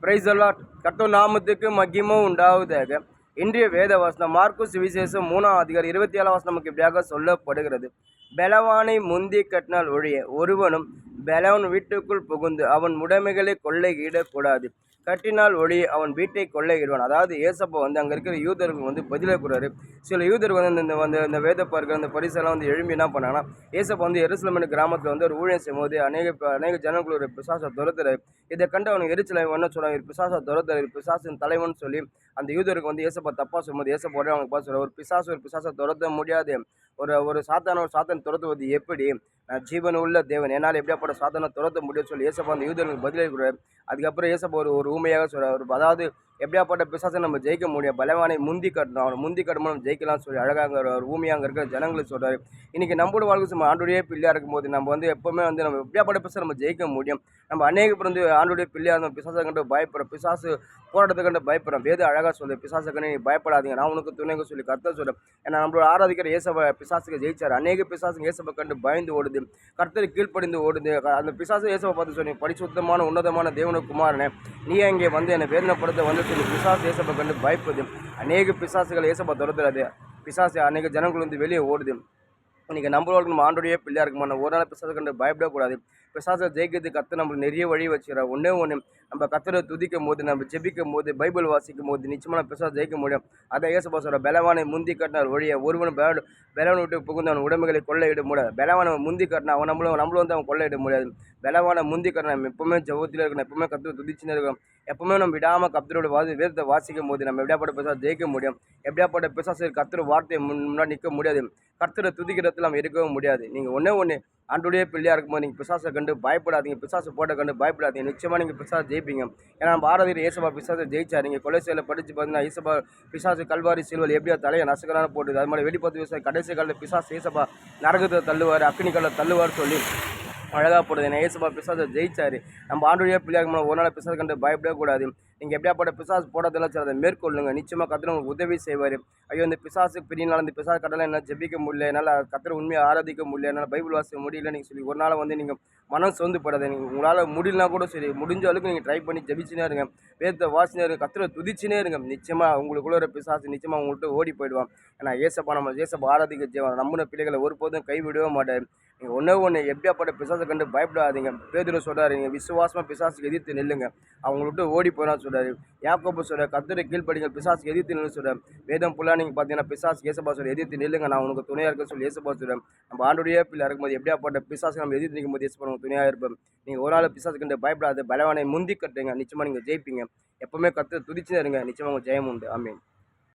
Price allot கர்த்தர் நாமத்துக்கு மகிமை உண்டாவதாக. இன்றைய வேத வசனம் மார்க்கு சுவிசேஷம் 3ஆம் அதிகாரம் 27ஆம் வசனம் நமக்கு இப்படியாக சொல்லப்படுகிறது. பலவானை முந்தி கட்டினால் ஒழிய ஒருவனும் பலவன் வீட்டுக்குள் புகுந்து அவன் உடைமைகளை கொள்ளையிடக்கூடாது. கட்டினால் ஒளி அவன் வீட்டை கொள்ளையிடுவான். அதாவது ஏசப்பா அங்கே இருக்கிற யூதர்கள் பதிலாக கூறாரு. சில யூதர்கள் இந்த வேதப்பார்கள் அந்த பரிசெல்லாம் எழும்பி என்ன பண்ணாங்கன்னா, ஏசப்பா எருசலேம் கிராமத்தில் ஒரு ஊழியம் செய்யும்போது அநேக ஜனங்கள் ஒரு பிசாசை துரத்துறாரு. இதை கண்டு அவனுக்கு எரிச்சலை என்ன சொல்றாங்க, பிசாசை துரத்துறாரு, பிசாசின் தலைவன் சொல்லி அந்த யூதருக்கு ஏசப்பா தப்பா சொல்லும்போது ஏசப்பா உடனே அவங்க பார்த்து சொல்றாரு, ஒரு பிசாசை துரத்த முடியாது. ஒரு சாத்தான் துரத்துவது எப்படி? நான் ஜீவன் உள்ள தேவன், என்னால் எப்படியாப்பட்ட சாத்தானை துரத்த முடியும் சொல்லி ஏசப்பா அந்த யூதர்களுக்கு பதிலளிக்கிறார். அதுக்கப்புறம் ஏசப்பா ஒரு ஊமையாக சொல்றார். அதாவது எப்படியாப்பட்ட பிசாசை நம்ம ஜெயிக்க முடியும், பலவானை முந்தி கட்டணும், அவனை முந்தி கட்டணும் நம்ம ஜெயிக்கலாம் சொல்லி அழகாக ஒரு ஊமையாக இருக்கிற ஜனங்களுக்கு சொல்றாரு. இன்னைக்கு நம்மளோட வாழ்க்கை நம்ம ஆண்டுடைய பிள்ளையா இருக்கும்போது நம்ம எப்பவுமே நம்ம எப்படியாப்பட்ட பிசாசை நம்ம ஜெயிக்க முடியும். நம்ம அநேக பேர் ஆண்டுடைய பிள்ளையா இருந்தோம், பிசாசை கண்டு பயப்படுறோம், பிசாசு போராட்டத்தை கண்டு பயப்படுறோம். வேத அழகா சொல்லு, பிசாசை கண்டு நீ பயப்படாதீங்க, நான் உனக்கு துணைங்க சொல்லி கர்த்தர் சொல்றேன். ஏன்னா நம்மளோட ஆராதிக்கிற ஏசப்ப பிசாசுக்கு ஜெயிச்சார். அநேக பிசாசுங்க ஏசப்பை கண்டு பயந்து ஓடுது, கர்த்தர் கீழ்ப்படிந்து ஓடுது. அந்த பிசாசு ஏசப்பை பார்த்து சொல்லி, பரிசுத்தமான உன்னதமான தேவன குமாரனே, நீ இங்கே என்னை வேதனைப்படுத்த சொல்லி பிசாசு ஏசப்பை கண்டு பயப்படுது. அநேக பிசாசுகள் ஏசப்பா துரத்துறாது. பிசாசு அநேக ஜனங்கள் வெளியே ஓடுது. இன்றைக்கி நம்ம ஆண்டுடைய பிள்ளையா இருக்குமா, ஒரு நாள் பிசாசை கண்டு பயப்படக்கூடாது. பிசாசை ஜெயிக்கிறதுக்கு கர்த்தர் நம்மளுக்கு நிறைய வழி வச்சுக்கிறார். ஒன்று நம்ம கர்த்தரை துதிக்கும் போது, நம்ம ஜெபிக்கும் போது, பைபிள் வாசிக்கும் போது நிச்சயமாக பிசாசை ஜெயிக்க முடியும். அதை ஏசப்பா சொல்கிற, பலவானை முந்தி கட்டினார் ஒழிய ஒருவன் பலவனை விட்டு புகுந்து அவன் உடைமைகளை கொள்ளையிட முடியாது. பலவானை முந்தி கட்டினா அவன் நம்மளும் அவன் கொள்ளையிட முடியாது. பலவானை முந்தி கட்டினா நம்ம எப்பவுமே ஜபத்தில் இருக்கணும், எப்பவுமே கர்த்தரை துதிச்சுன்னு இருக்கணும். எப்பவுமே நம்ம விடாமல் கர்த்தரோட வேதத்தை வாசிக்கும் போது நம்ம எப்படியாப்பட்ட பிசாசை ஜெயிக்க முடியும். எப்படியாப்பட்ட பிசாசு கர்த்தர் வார்த்தையை முன்னாடி நிற்க முடியாது. கர்த்தரை துதிக்கிறதுல நம்ம இருக்கவும் முடியாது. நீங்கள் ஒன்று ஆண்டுடைய பிள்ளையாக இருக்கும்போது நீங்கள் பிசாசை கண்டு பயப்படாதீங்க, பிசாசு போட்ட கண்டு பயப்படாதீங்க. நிச்சயமாக நீங்கள் பிசாசை ஜெயிப்பீங்க. ஏன்னா நம்ம ஆராதிக்கிற ஏசப்பா பிசாசை ஜெயிச்சார். நீங்கள் கொலைசையில் படித்து பார்த்தீங்கன்னா ஏசப்பா பிசாசு கல்வாரி சில்வல் எப்படியா தலையை நசுக்கிறான்னு போட்டுது. அது மாதிரி வெளிப்பத்து விவசாயம் கடைசி காலத்தில் பிசாசு ஏசப்பா நரகத்தை தள்ளுவார், அக்னி காலில் தள்ளுவார் சொல்லி அழகாக போடுது. ஏன்னா ஏசப்பா பிசாசை ஜெயிச்சார். நம்ம ஆண்டுடைய பிள்ளையாக ஒரு நாள் பிசாசை கண்டு பயப்படக்கூடாது. நீங்கள் எப்படியாப்பட்ட பிசாசு போடுறதெல்லாம் சரி, அதை மேற்கொள்ளுங்க. நிச்சயமாக கர்த்தர் உங்களுக்கு உதவி செய்வார். ஐயோ இந்த பிசாசுக்கு பிரியினால் இந்த பிசாசு கடலாம் என்னால் ஜெபிக்க முடியல, என்னால் கர்த்தரை உண்மையை ஆராதிக்க முடியல, என்னால் பைபிள் வாசிக்க முடியல நீங்கள் சொல்லி ஒரு நாள் நீங்கள் மனம் சோர்ந்து படாது. நீங்கள் உங்களால் முடியலனா கூட சரி, முடிஞ்ச அளவுக்கு நீங்கள் ட்ரை பண்ணி ஜெபிச்சுனே இருங்க, வேதத்தை வாசினே இருங்க, கர்த்தரை துதிச்சுனே இருங்க. நிச்சயமாக உங்களுக்குள்ள ஒரு பிசாசு நிச்சயமாக உங்கள்கிட்ட ஓடி போயிடுவான். ஏன்னா ஏசப்பா ஆராதிக்க ஜெயம் நம்பின பிள்ளைகளை ஒருபோதும் கைவிடவே மாட்டார். நீங்கள் ஒன்று எப்படியாப்பட்ட பிசாசை கண்டு பயப்படாதீங்க. பேதுரு சொல்கிறாரு, நீங்கள் விசுவாசமாக பிசாசுக்கு எதிர்த்து நில்லுங்க, அவங்கள்ட்ட ஓடி போயிடலாம் சொல்கிறாரு. யாக்கோபு சொல்கிறார், கர்த்தரை கீழ்ப்படிங்க, பிசாசுக்கு எதிர்த்து நின்று சொல்கிறார். வேதம் ஃபுல்லாக நீங்கள் பார்த்தீங்கன்னா பிசாசு ஏசப்பா சொல்ல எதிர்த்து நில்லுங்க, நான் உனக்கு துணையாக இருக்கேன்னு சொல்லி ஏசப்பா சொல்கிறேன். நம்ம ஆண்டுடைய பிள்ளை இருக்கும்போது எப்படியாப்பட்ட பிசாசு நம்ம எதிர்த்து நிற்கும்போது ஏசப்பா நமக்கு துணையாக இருப்போம். நீங்கள் ஒரு நாள் பிசாசு கண்டு பயப்படாது, பலவானை முந்தி கட்டுங்க, நிச்சயமாக நீங்கள் ஜெயிப்பீங்க. எப்பவுமே கர்த்தரை துதிச்சுன்னு இருங்க, நிச்சயமாக உங்கள் ஜெயம் உண்டு. ஆமென்.